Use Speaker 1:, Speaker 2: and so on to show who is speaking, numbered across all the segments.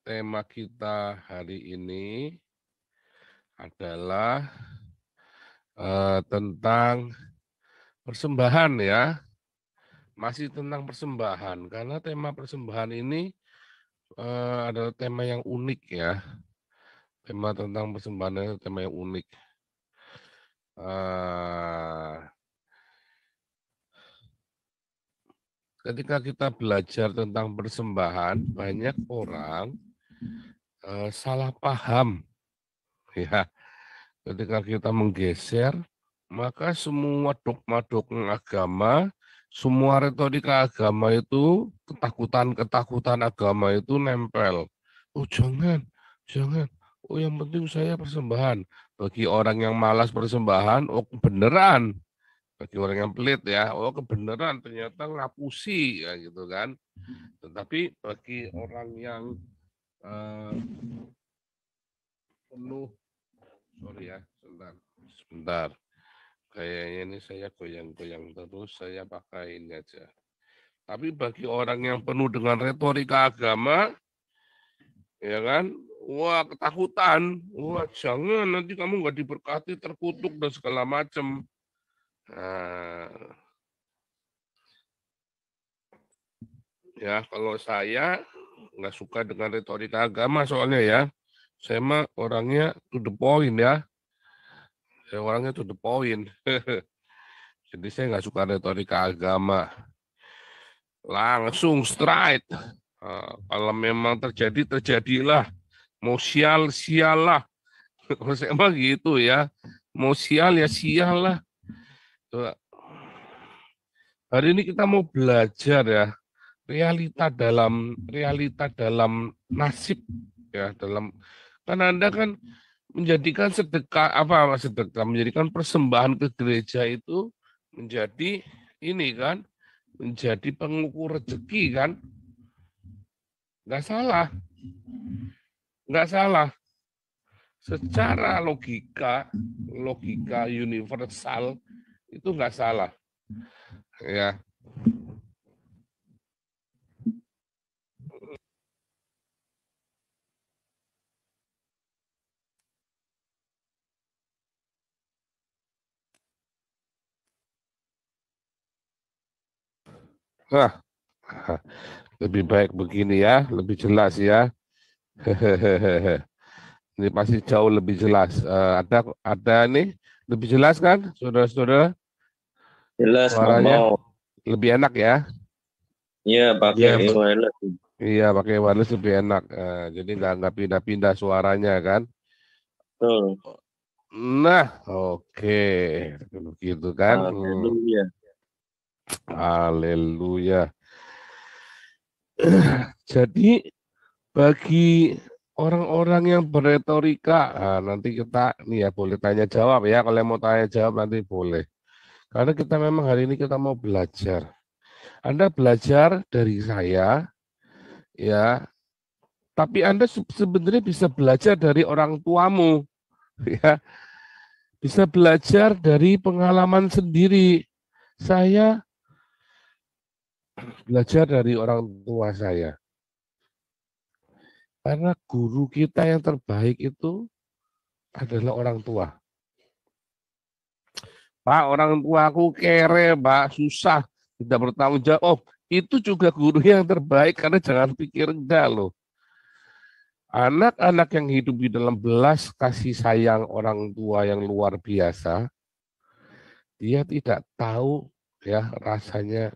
Speaker 1: tema kita hari ini adalah tentang persembahan ya. Masih tentang persembahan, karena tema persembahan ini adalah tema yang unik ya. Tema tentang persembahan itu tema yang unik. Ketika kita belajar tentang persembahan, banyak orang salah paham ya. Ketika kita menggeser, maka semua dogma-dogma agama, semua retorika agama itu, ketakutan-ketakutan agama itu nempel. Oh jangan, jangan. Oh yang penting saya persembahan. Bagi orang yang malas persembahan, oh beneran. Bagi orang yang pelit ya, oh kebenaran ternyata ngapusi ya gitu kan. Tetapi bagi orang yang eh, penuh, sorry ya, sebentar. Kayaknya ini saya goyang-goyang terus, saya pakai ini aja. Tapi bagi orang yang penuh dengan retorika agama, ya kan, wah ketakutan, wah jangan nanti kamu nggak diberkati, terkutuk dan segala macam. Nah, ya kalau saya nggak suka dengan retorika agama soalnya ya, saya mah orangnya to the point ya, saya orangnya to the point. Jadi saya nggak suka retorika agama. Langsung straight. Kalau memang terjadi, terjadilah. Mau sial, sial lah. Kalau saya mah gitu ya. Mau sial ya sial lah. Hari ini kita mau belajar ya realita dalam nasib ya dalam kan Anda kan menjadikan sedekah apa sedekah menjadikan persembahan ke gereja itu menjadi ini kan menjadi pengukur rezeki kan nggak salah nggak salah secara logika universal itu nggak salah ya. Nah, lebih baik begini ya lebih jelas ya. Ini pasti jauh lebih jelas. Ada nih lebih jelas kan, saudara-saudara?
Speaker 2: Jelas,
Speaker 1: Suaranya
Speaker 2: Momo.
Speaker 1: lebih enak ya?
Speaker 2: Iya, pakai
Speaker 1: Iya,
Speaker 2: wireless.
Speaker 1: iya pakai wireless lebih enak. Jadi nggak pindah-pindah suaranya kan?
Speaker 2: Betul.
Speaker 1: Nah, oke, begitu kan?
Speaker 2: Haleluya.
Speaker 1: Haleluya. Jadi bagi orang-orang yang berretorika, nanti kita nih ya boleh tanya jawab ya. Kalau yang mau tanya jawab nanti boleh. Karena kita memang hari ini kita mau belajar. Anda belajar dari saya, ya. Tapi Anda sebenarnya bisa belajar dari orang tuamu, ya. Bisa belajar dari pengalaman sendiri. Saya belajar dari orang tua saya. Karena guru kita yang terbaik itu adalah orang tua. Pak, orang tua aku kere, Pak, susah, tidak bertanggung jawab. Oh, itu juga guru yang terbaik karena jangan pikir enggak loh. Anak-anak yang hidup di dalam belas kasih sayang orang tua yang luar biasa, dia tidak tahu ya rasanya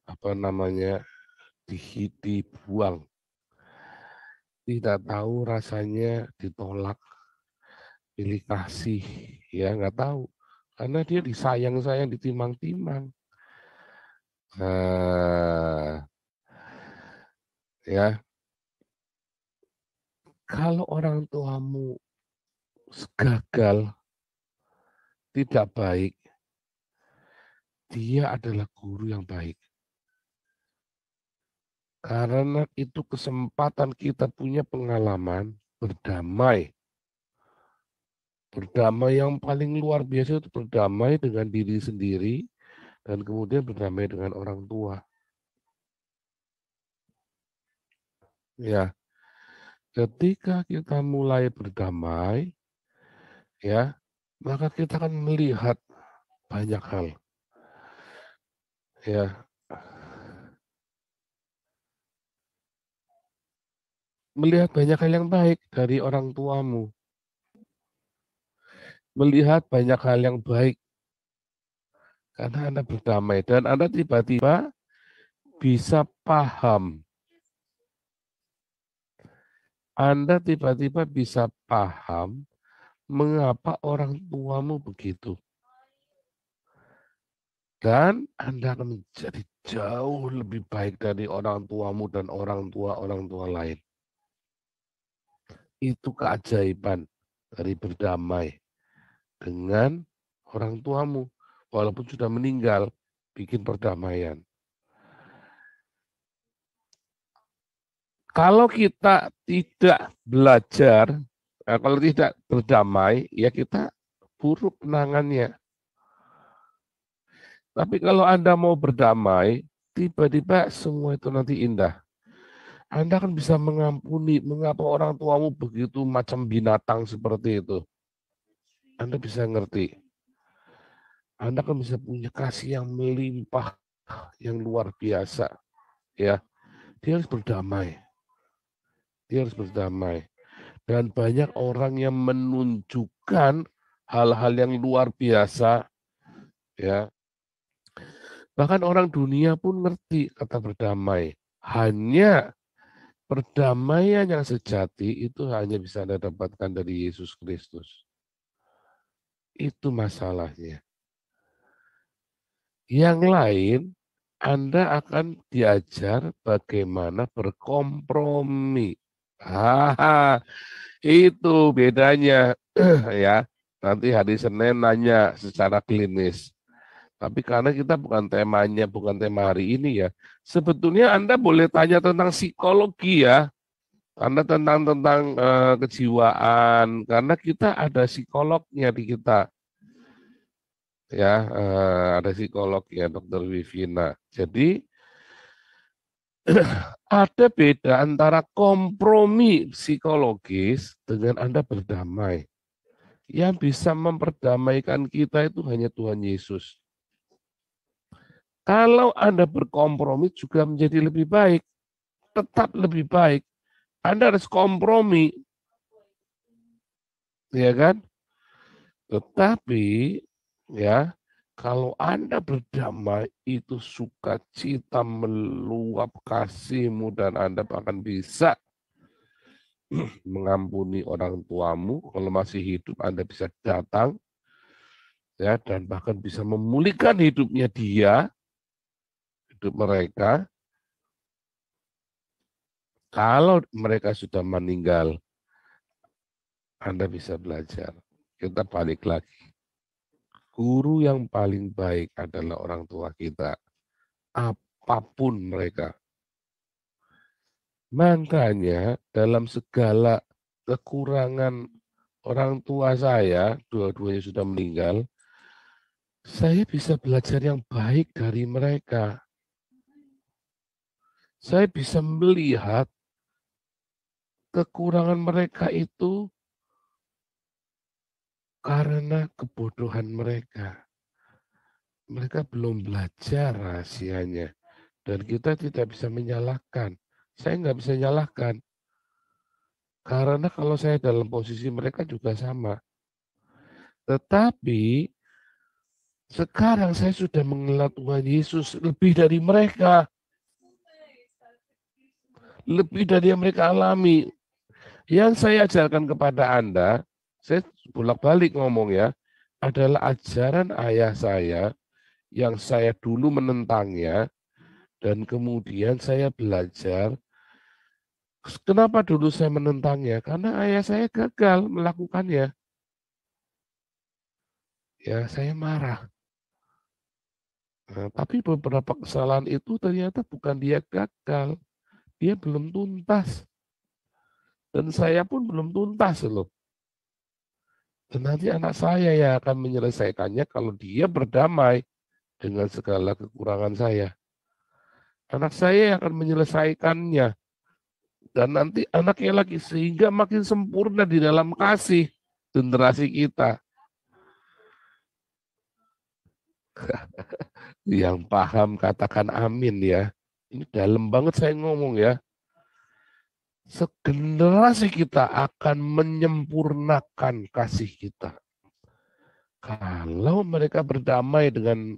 Speaker 1: apa namanya dibuang, tidak tahu rasanya ditolak, pilih kasih, ya nggak tahu, karena dia disayang-sayang, ditimang-timang. Ya kalau orang tuamu gagal, tidak baik, dia adalah guru yang baik. Karena itu kesempatan kita punya pengalaman berdamai. Berdamai yang paling luar biasa itu berdamai dengan diri sendiri dan kemudian berdamai dengan orang tua. Ya, ketika kita mulai berdamai, ya, maka kita akan melihat banyak hal. Ya, melihat banyak hal yang baik dari orang tuamu, melihat banyak hal yang baik karena Anda berdamai dan Anda tiba-tiba bisa paham. Anda tiba-tiba bisa paham mengapa orang tuamu begitu. Dan Anda akan menjadi jauh lebih baik dari orang tuamu dan orang tua lain. Itu keajaiban dari berdamai dengan orang tuamu. Walaupun sudah meninggal, bikin perdamaian. Kalau kita tidak belajar, kalau tidak berdamai, ya kita buruk kenangannya. Tapi kalau Anda mau berdamai, tiba-tiba semua itu nanti indah. Anda kan bisa mengampuni, mengapa orang tuamu begitu macam binatang seperti itu. Anda bisa ngerti. Anda kan bisa punya kasih yang melimpah, yang luar biasa. Ya, dia harus berdamai. Dia harus berdamai. Dan banyak orang yang menunjukkan hal-hal yang luar biasa. Ya, bahkan orang dunia pun ngerti kata berdamai. Hanya perdamaian yang sejati itu hanya bisa Anda dapatkan dari Yesus Kristus. Itu masalahnya. Yang lain, Anda akan diajar bagaimana berkompromi. Itu bedanya ya. Nanti hari Senin nanya secara klinis. Tapi karena kita bukan temanya, bukan tema hari ini ya. Sebetulnya Anda boleh tanya tentang psikologi ya. Karena tentang kejiwaan. Karena kita ada psikolognya di kita. Ya, ada psikolog ya, Dokter Wivina. Jadi ada beda antara kompromi psikologis dengan Anda berdamai. Yang bisa memperdamaikan kita itu hanya Tuhan Yesus. Kalau Anda berkompromi juga menjadi lebih baik, tetap lebih baik. Anda harus kompromi, ya kan? Tetapi ya, kalau Anda berdamai itu sukacita meluap kasihmu dan Anda akan bisa mengampuni orang tuamu. Kalau masih hidup Anda bisa datang ya dan bahkan bisa memulihkan hidupnya dia, hidup mereka. Kalau mereka sudah meninggal, Anda bisa belajar. Kita balik lagi. Guru yang paling baik adalah orang tua kita. Apapun mereka. Makanya dalam segala kekurangan orang tua saya, dua-duanya sudah meninggal, saya bisa belajar yang baik dari mereka. Saya bisa melihat kekurangan mereka itu karena kebodohan mereka. Mereka belum belajar rahasianya. Dan kita tidak bisa menyalahkan. Saya nggak bisa menyalahkan. Karena kalau saya dalam posisi mereka juga sama. Tetapi sekarang saya sudah mengenal Tuhan Yesus lebih dari mereka. Lebih dari yang mereka alami. Yang saya ajarkan kepada Anda, saya bolak-balik ngomong ya, adalah ajaran ayah saya yang saya dulu menentangnya, dan kemudian saya belajar. Kenapa dulu saya menentangnya? Karena ayah saya gagal melakukannya. Ya, saya marah. Nah, tapi beberapa kesalahan itu ternyata bukan dia gagal, dia belum tuntas. Dan saya pun belum tuntas loh. Dan nanti anak saya yang akan menyelesaikannya kalau dia berdamai dengan segala kekurangan saya. Anak saya yang akan menyelesaikannya dan nanti anaknya lagi, sehingga makin sempurna di dalam kasih generasi kita. Yang paham katakan amin ya. Ini dalam banget saya ngomong ya. Segenerasi kita akan menyempurnakan kasih kita. Kalau mereka berdamai dengan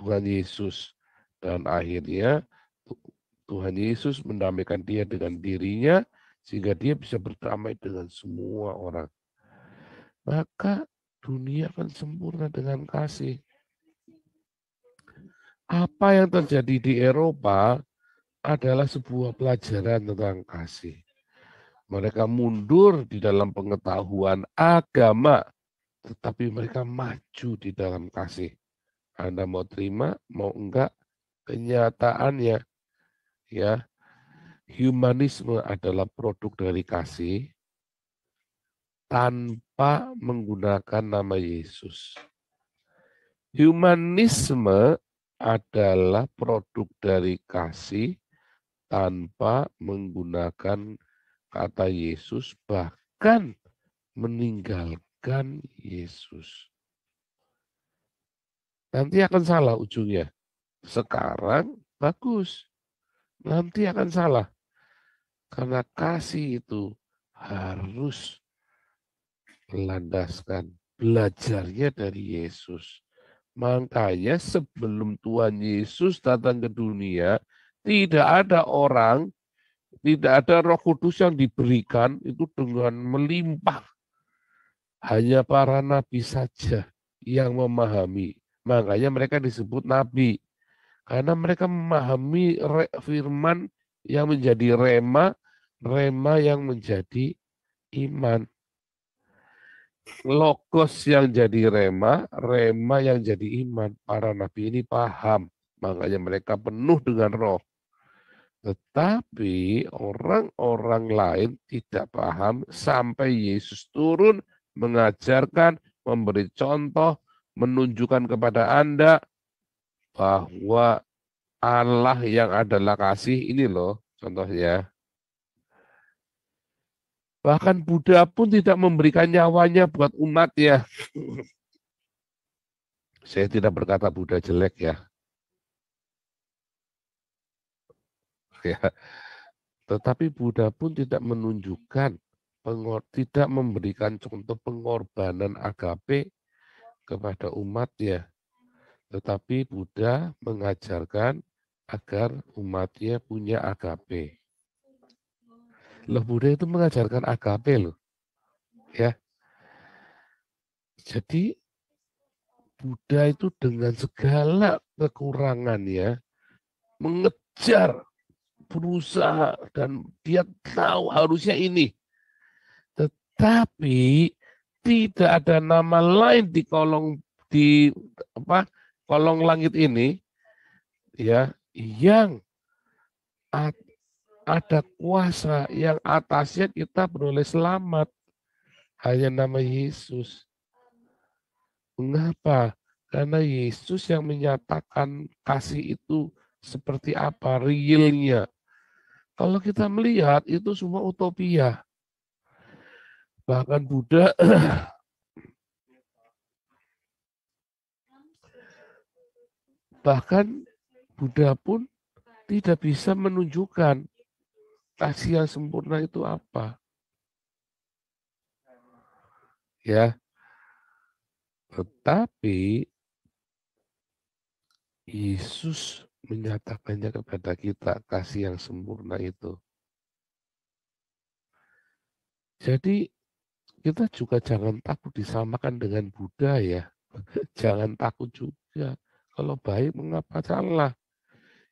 Speaker 1: Tuhan Yesus. Dan akhirnya Tuhan Yesus mendamaikan dia dengan dirinya, sehingga dia bisa berdamai dengan semua orang. Maka dunia akan sempurna dengan kasih. Apa yang terjadi di Eropa adalah sebuah pelajaran tentang kasih. Mereka mundur di dalam pengetahuan agama, tetapi mereka maju di dalam kasih. Anda mau terima, mau enggak, kenyataannya ya, humanisme adalah produk dari kasih tanpa menggunakan nama Yesus. Humanisme adalah produk dari kasih tanpa menggunakan kata Yesus, bahkan meninggalkan Yesus. Nanti akan salah ujungnya. Sekarang bagus, nanti akan salah. Karena kasih itu harus melandaskan belajarnya dari Yesus. Makanya sebelum Tuhan Yesus datang ke dunia, tidak ada orang, tidak ada Roh Kudus yang diberikan itu dengan melimpah. Hanya para nabi saja yang memahami. Makanya mereka disebut nabi. Karena mereka memahami firman yang menjadi rema, rema yang menjadi iman. Logos yang jadi rema, rema yang jadi iman. Para nabi ini paham, makanya mereka penuh dengan roh. Tetapi orang-orang lain tidak paham sampai Yesus turun mengajarkan, memberi contoh, menunjukkan kepada Anda bahwa Allah yang adalah kasih ini loh contohnya. Bahkan Buddha pun tidak memberikan nyawanya buat umatnya. Saya tidak berkata Buddha jelek ya. Ya. Tetapi Buddha pun tidak menunjukkan, tidak memberikan contoh pengorbanan agape kepada umatnya. Tetapi Buddha mengajarkan agar umatnya punya agape. Loh, Buddha itu mengajarkan agape loh. Ya. Jadi Buddha itu dengan segala kekurangannya mengejar, berusaha, dan dia tahu harusnya ini. Tetapi tidak ada nama lain di kolong langit ini ya yang ada kuasa yang atasnya kita beroleh selamat, hanya nama Yesus. Mengapa? Karena Yesus yang menyatakan kasih itu seperti apa realnya. Kalau kita melihat itu semua utopia. Bahkan Buddha pun tidak bisa menunjukkan kasih yang sempurna itu apa. Ya. Tetapi Yesus menyatakannya kepada kita kasih yang sempurna itu. Jadi kita juga jangan takut disamakan dengan Buddha ya. Jangan takut juga. Kalau baik mengapa salah?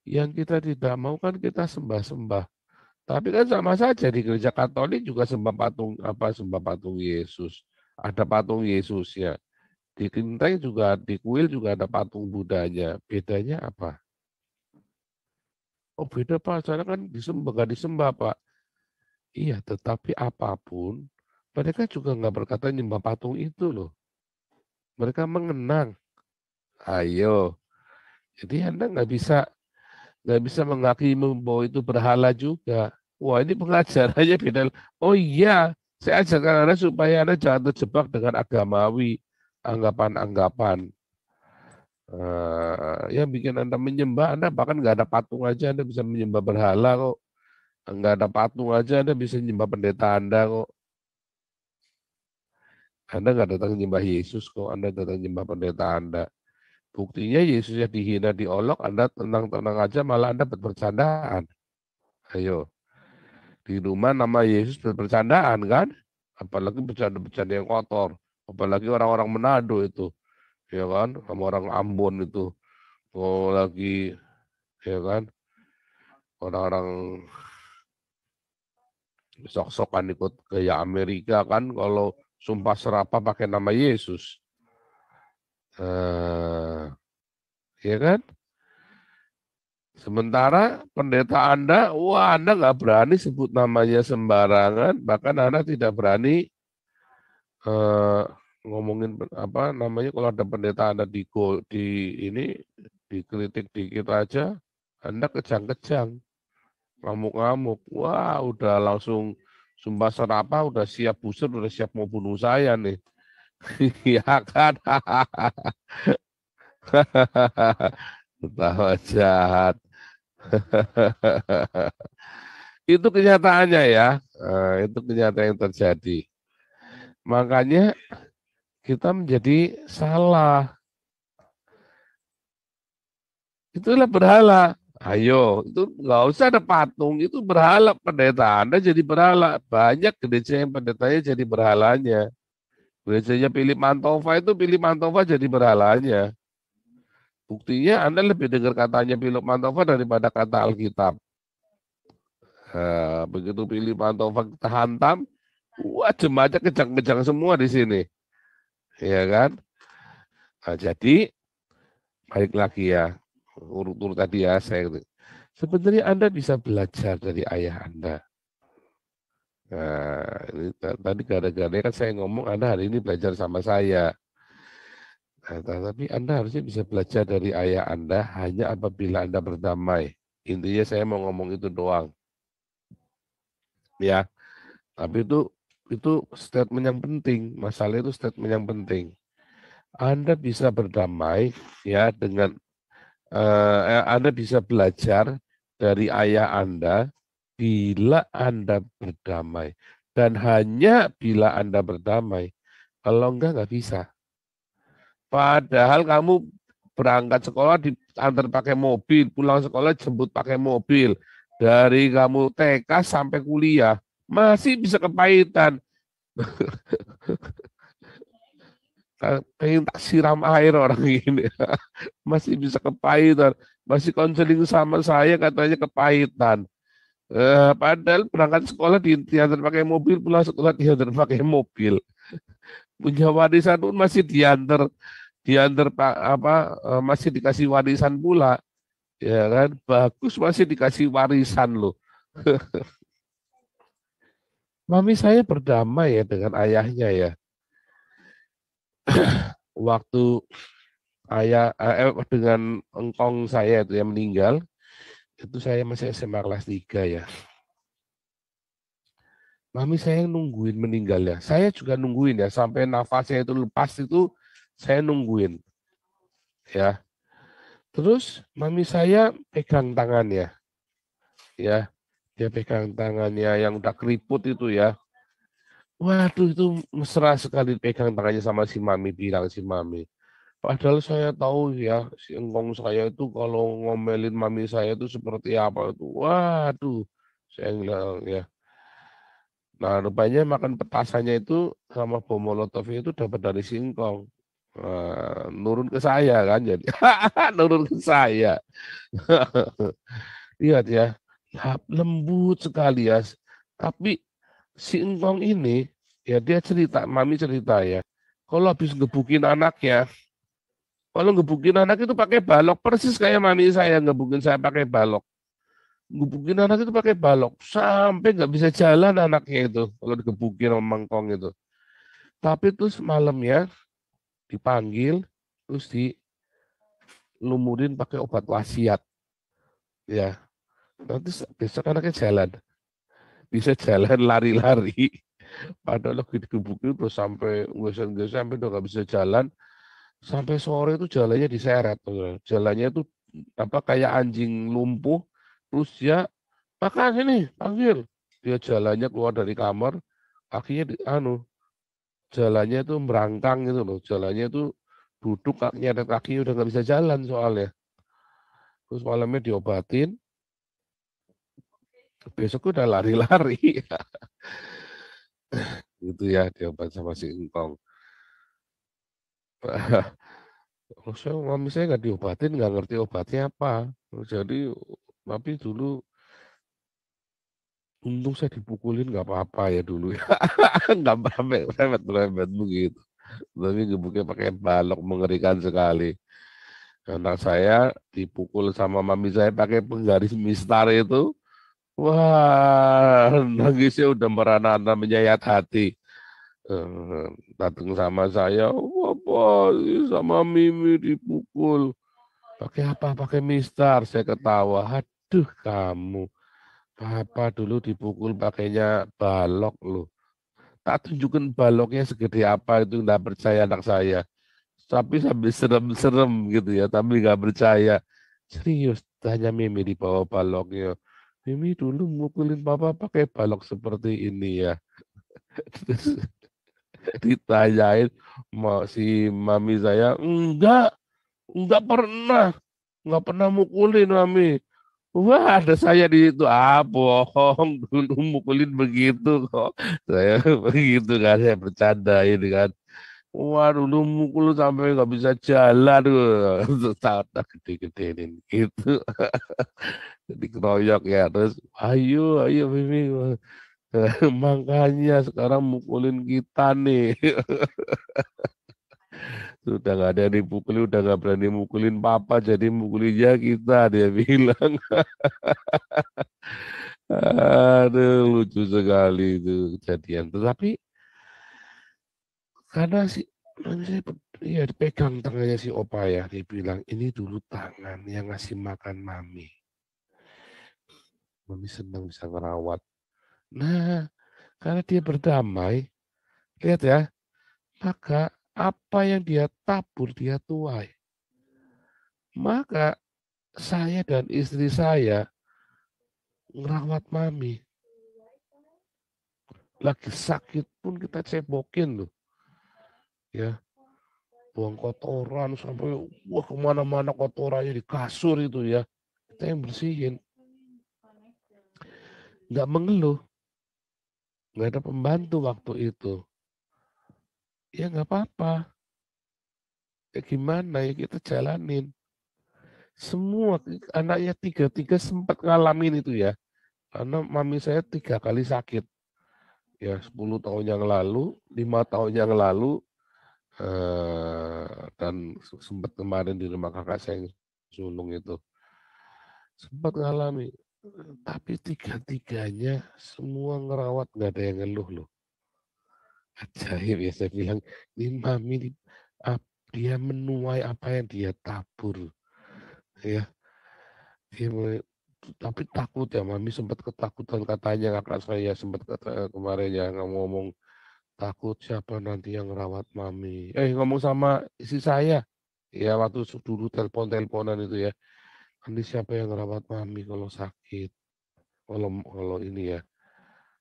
Speaker 1: Yang kita tidak mau kan kita sembah-sembah. Tapi kan sama saja di gereja Katolik juga sembah patung Yesus. Ada patung Yesusnya. Di kelenteng juga, di kuil juga ada patung Budanya. Bedanya apa? Oh beda Pak, sana kan disembah, nggak disembah Pak. Iya, tetapi apapun, mereka juga nggak berkata nyembah patung itu loh. Mereka mengenang. Ayo, jadi Anda nggak bisa mengakui bahwa itu berhala juga. Wah, ini pengajarannya beda. Oh iya, saya ajarkan Anda supaya Anda jangan terjebak dengan agamawi, anggapan-anggapan. Yang bikin Anda menyembah, Anda bahkan nggak ada patung aja, Anda bisa menyembah berhala kok. Nggak ada patung aja, Anda bisa menyembah pendeta Anda kok. Anda nggak datang menyembah Yesus kok, Anda datang menyembah pendeta Anda. Buktinya Yesusnya dihina, diolok, Anda tenang-tenang aja, malah Anda bercandaan. Ayo, di rumah nama Yesus bercandaan kan? Apalagi bercanda-bercanda yang kotor. Apalagi orang-orang Manado itu, ya kan? Sama orang Ambon itu. Oh, lagi, ya kan? Orang-orang sok-sokan ikut gaya Amerika kan, kalau sumpah serapah pakai nama Yesus. Ya kan? Sementara pendeta Anda, wah Anda nggak berani sebut namanya sembarangan, bahkan Anda tidak berani eh, ngomongin apa namanya kalau ada pendeta Anda di ini dikritik dikit aja, Anda kejang-kejang, ngamuk-ngamuk, wah udah langsung sumpah serapah, udah siap busur, udah siap mau bunuh saya nih, ya kan? Ketawa jahat. Itu kenyataannya ya, itu kenyataan yang terjadi. Makanya kita menjadi salah. Itulah berhala. Ayo, itu nggak usah ada patung, itu berhala pendeta. Anda jadi berhala. Banyak gereja yang pendetanya jadi berhalanya. Gerejanya Philip Mantova itu Philip Mantova jadi berhalanya. Buktinya Anda lebih dengar katanya Philip Mantova daripada kata Alkitab. Begitu Philip Mantova kita hantam, wah jemaatnya kejang-kejang semua di sini. Ya kan? Nah, jadi balik lagi ya, urut-urut tadi ya, saya sebenarnya Anda bisa belajar dari ayah Anda. Nah, ini tadi gara-gara kan saya ngomong Anda hari ini belajar sama saya. Nah, tapi Anda harusnya bisa belajar dari ayah Anda hanya apabila Anda berdamai. Intinya saya mau ngomong itu doang. Ya, tapi itu statement yang penting. Masalah itu statement yang penting. Anda bisa berdamai ya dengan Anda bisa belajar dari ayah Anda bila Anda berdamai. Dan hanya bila Anda berdamai. Kalau enggak bisa. Padahal kamu berangkat sekolah diantar pakai mobil, pulang sekolah jemput pakai mobil. Dari kamu TK sampai kuliah, masih bisa kepahitan. Pengen tak siram air orang ini. Masih bisa kepahitan. Masih konseling sama saya katanya kepahitan. Padahal berangkat sekolah diantar pakai mobil, pulang sekolah diantar pakai mobil. Punya warisan pun masih diantar masih dikasih warisan pula, ya kan? Bagus masih dikasih warisan loh. Mami saya berdamai ya dengan ayahnya ya. Waktu dengan engkong saya itu yang meninggal, itu saya masih SMA kelas 3 ya. Mami saya yang nungguin meninggalnya. Saya juga nungguin ya, sampai nafasnya itu lepas itu saya nungguin. Ya. Terus mami saya pegang tangannya. Ya, dia pegang tangannya yang udah keriput itu ya. Waduh itu mesra sekali pegang tangannya sama si mami, bilang si mami. Padahal saya tahu ya, si engkong saya itu kalau ngomelin mami saya itu seperti apa itu. Waduh, saya bilang ya. Nah, rupanya makan petasannya itu sama bom molotov itu dapat dari singkong. Nurun ke saya kan jadi. Nurun ke saya. Lihat ya, lembut sekali ya. Tapi si engkong ini, ya dia cerita, mami cerita ya. Kalau habis ngebukin anaknya, kalau ngebukin anak itu pakai balok, persis kayak mami saya ngebukin saya pakai balok. Ngebukin anak itu pakai balok, sampai nggak bisa jalan anaknya itu, kalau digebukin sama mangkong itu. Tapi terus malamnya dipanggil, terus dilumurin pakai obat wasiat. Ya, nanti besok anaknya jalan. bisa jalan lari-lari. Padahal lagi digebukin terus sampai geser-geser sampai udah nggak bisa jalan. Sampai sore itu jalannya diseret. Jalannya itu apa kayak anjing lumpuh. Terus dia makan sini, panggil. Dia jalannya keluar dari kamar, kakinya jalannya itu merangkang gitu loh. Jalannya itu duduk kakinya dan kakinya udah nggak bisa jalan soalnya. Terus malamnya diobatin, besok udah lari-lari. Gitu ya, diobat sama si Engkong. Mami saya nggak diobatin, nggak ngerti obatnya apa. Jadi, tapi dulu untung saya dipukulin nggak apa-apa ya dulu ya. Nggak sampai remet begitu. Tapi gebuknya pakai balok mengerikan sekali. Anak saya dipukul sama mami saya pakai penggaris mistar itu. Wah, nangisnya udah merana menyayat hati. Datang sama saya, apa sama Mimi dipukul. Pakai apa? Pakai mistar. Saya ketawa. Aduh kamu. Papa dulu dipukul pakainya balok loh. Tak tunjukin baloknya segede apa itu nggak percaya anak saya. Tapi sambil serem-serem gitu ya, tapi nggak percaya. Serius, tanya Mimi di bawah baloknya. Mimi dulu mukulin papa pakai balok seperti ini ya. Terus ditanyain si mami saya, enggak pernah mukulin mami. Wah, ada saya di situ. Bohong, dulu mukulin begitu kok. Saya begitu kan, saya bercanda ini kan. Wah, dulu mukul sampai nggak bisa jalan. Tak gede-gede ini. Gitu. Dikeroyok ya. Terus, ayo Mimi. Makanya sekarang mukulin kita nih. Sudah nggak ada yang dipukuli, udah nggak berani mukulin papa, jadi mukulinnya kita, dia bilang. Aduh, lucu sekali itu kejadian. Tetapi karena saya ya dipegang tangannya si opa ya, dia bilang ini dulu tangan yang ngasih makan mami. Mami senang bisa ngerawat. Nah, karena dia berdamai, lihat ya, maka apa yang dia tabur dia tuai. Maka saya dan istri saya ngerawat mami. Lagi sakit pun kita cebokin loh. Ya, buang kotoran sampai wah kemana-mana kotorannya di kasur itu ya. Kita yang bersihin. Nggak mengeluh. Nggak ada pembantu waktu itu. Ya nggak apa-apa. Ya gimana ya kita jalanin. Semua anaknya tiga sempat ngalamin itu ya. Karena mami saya 3 kali sakit. Ya 10 tahun yang lalu, 5 tahun yang lalu, dan sempat kemarin di rumah kakak saya yang sulung itu. Sempat ngalami. Tapi tiga-tiganya semua ngerawat, nggak ada yang ngeluh loh. Ajaib ya saya bilang, ini mami dia menuai apa yang dia tabur. Ya, dia tapi takut ya, mami sempat ketakutan katanya kakak saya sempat kemarin ya ngomong takut siapa nanti yang ngerawat mami. Ngomong sama istri saya, ya waktu dulu telepon-teleponan itu ya. Nanti siapa yang ngerawat mami kalau sakit, kalau ini ya.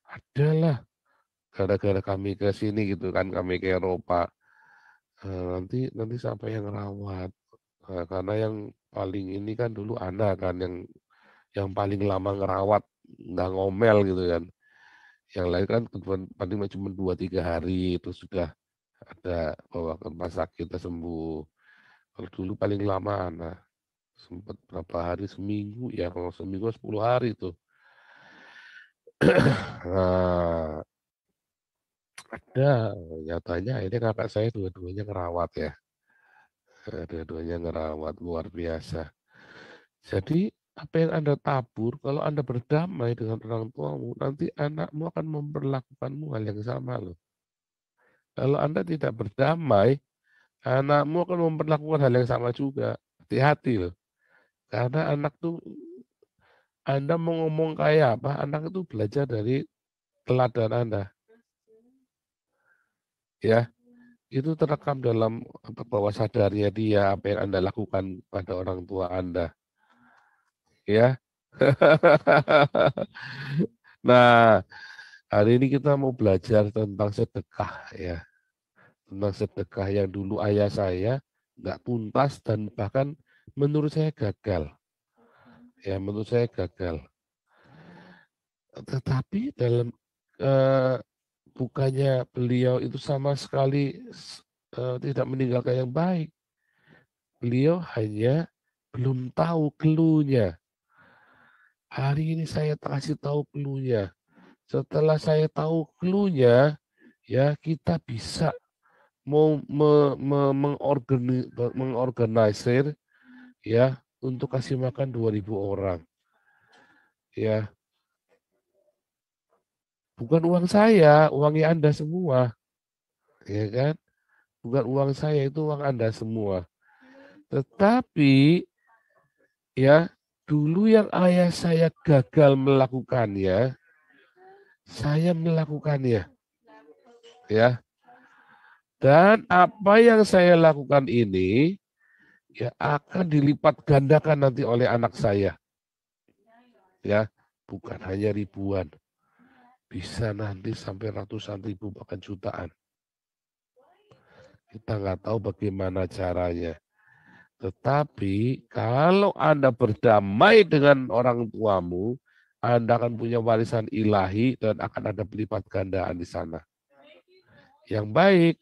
Speaker 1: Adalah gara-gara kami ke sini gitu kan, kami ke Eropa. Nanti siapa yang ngerawat. Karena yang paling ini kan dulu Ana kan yang paling lama ngerawat, nggak ngomel gitu kan. Yang lain kan paling cuma 2-3 hari itu sudah ada bawa ke rumah sakit kita sembuh. Kalau dulu paling lama Ana sempat berapa hari, seminggu ya, kalau seminggu 10 hari tuh. Nah, ada nyatanya ini kakak saya dua-duanya ngerawat ya. Dua-duanya ngerawat luar biasa. Jadi apa yang Anda tabur, kalau Anda berdamai dengan orang tuamu, nanti anakmu akan memperlakukanmu hal yang sama loh. Kalau Anda tidak berdamai, anakmu akan memperlakukan hal yang sama juga. Hati-hati loh. Karena anak tuh, Anda mau ngomong kayak apa, anak itu belajar dari teladan Anda. Ya, itu terekam dalam bawah sadarnya dia apa yang Anda lakukan pada orang tua Anda. Ya. Nah, hari ini kita mau belajar tentang sedekah ya. Tentang sedekah yang dulu ayah saya nggak tuntas dan bahkan menurut saya gagal. Ya, menurut saya gagal. Tetapi dalam bukannya beliau itu sama sekali tidak meninggalkan yang baik. Beliau hanya belum tahu clue-nya. Hari ini saya kasih tahu clue-nya. Setelah saya tahu clue-nya, ya kita bisa mau mengorganisir ya untuk kasih makan 2.000 orang. Ya, bukan uang saya, uangnya Anda semua. Ya kan? Bukan uang saya, itu uang Anda semua. Tetapi ya, dulu yang ayah saya gagal melakukannya, saya melakukannya. Ya. Dan apa yang saya lakukan ini ya akan dilipat gandakan nanti oleh anak saya. Ya, bukan hanya ribuan. Bisa nanti sampai ratusan ribu bahkan jutaan. Kita nggak tahu bagaimana caranya. Tetapi kalau Anda berdamai dengan orang tuamu, Anda akan punya warisan ilahi dan akan ada pelipat gandaan di sana. Yang baik,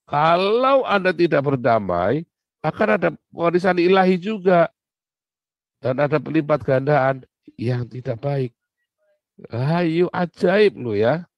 Speaker 1: kalau Anda tidak berdamai, akan ada warisan ilahi juga. Dan ada pelipat gandaan yang tidak baik. Ayo ajaib loh ya.